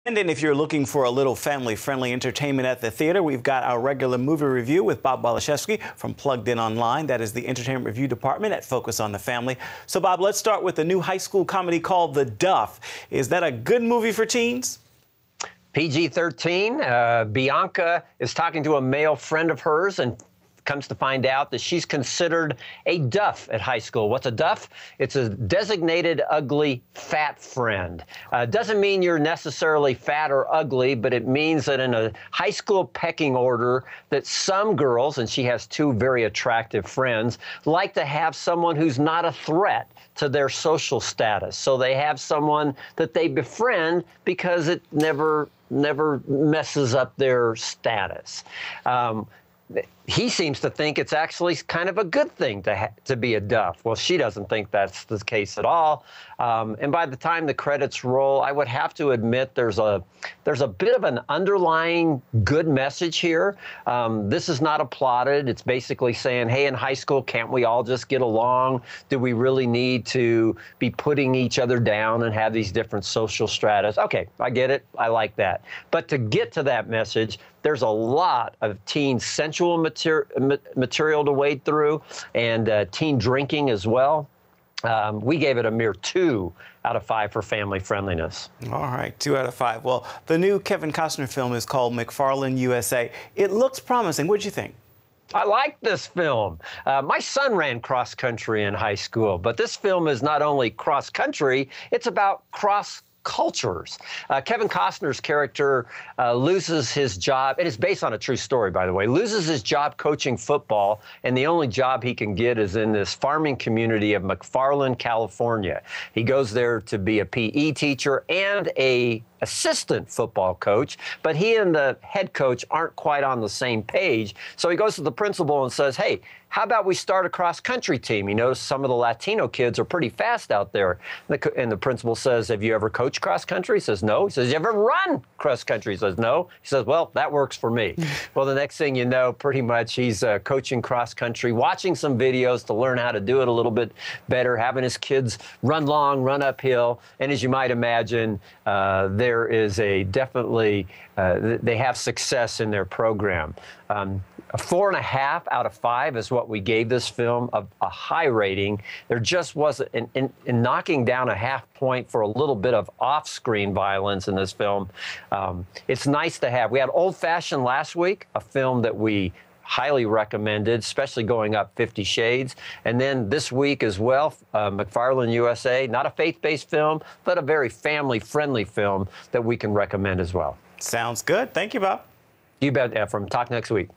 And then if you're looking for a little family-friendly entertainment at the theater, we've got our regular movie review with Bob Waliszewski from Plugged In Online. That is the entertainment review department at Focus on the Family. So, Bob, let's start with the new high school comedy called The DUFF. Is that a good movie for teens? PG-13. Bianca is talking to a male friend of hers and comes to find out that she's considered a DUFF at high school. What's a DUFF? It's a designated ugly fat friend. Doesn't mean you're necessarily fat or ugly, but it means that in a high school pecking order that some girls, and she has two very attractive friends, like to have someone who's not a threat to their social status. So they have someone that they befriend because it never messes up their status. He seems to think it's actually kind of a good thing to be a DUFF. Well, she doesn't think that's the case at all. And by the time the credits roll, I would have to admit there's a bit of an underlying good message here. This is not applauded. It's basically saying, hey, in high school, can't we all just get along? Do we really need to be putting each other down and have these different social stratas? Okay, I get it. I like that. But to get to that message, there's a lot of teen sensual material to wade through, and teen drinking as well. We gave it a mere 2 out of 5 for family friendliness. All right, 2 out of 5. Well, the new Kevin Costner film is called McFarland, USA. It looks promising. What'd you think? I like this film. My son ran cross country in high school, but this film is not only cross country, it's about cross cultures. Kevin Costner's character loses his job, and it's based on a true story, by the way, loses his job coaching football, and the only job he can get is in this farming community of McFarland, California. He goes there to be a PE teacher and a assistant football coach, but he and the head coach aren't quite on the same page. So he goes to the principal and says, hey, how about we start a cross-country team? He noticed some of the Latino kids are pretty fast out there. And the principal says, have you ever coached cross-country? He says, no. He says, you ever run cross-country? He says, no. He says, well, that works for me. Well, the next thing you know, pretty much he's coaching cross-country, watching some videos to learn how to do it a little bit better, having his kids run long, run uphill. And as you might imagine, there is a definitely, they have success in their program. A 4.5 out of 5 is what we gave this film, a high rating. There just wasn't, in knocking down a half point for a little bit of off-screen violence in this film. It's nice to have. We had Old Fashioned last week, a film that we highly recommended, especially going up 50 Shades. And then this week as well, McFarland, USA, not a faith-based film, but a very family-friendly film that we can recommend as well. Sounds good. Thank you, Bob. You bet, Ephraim. Talk next week.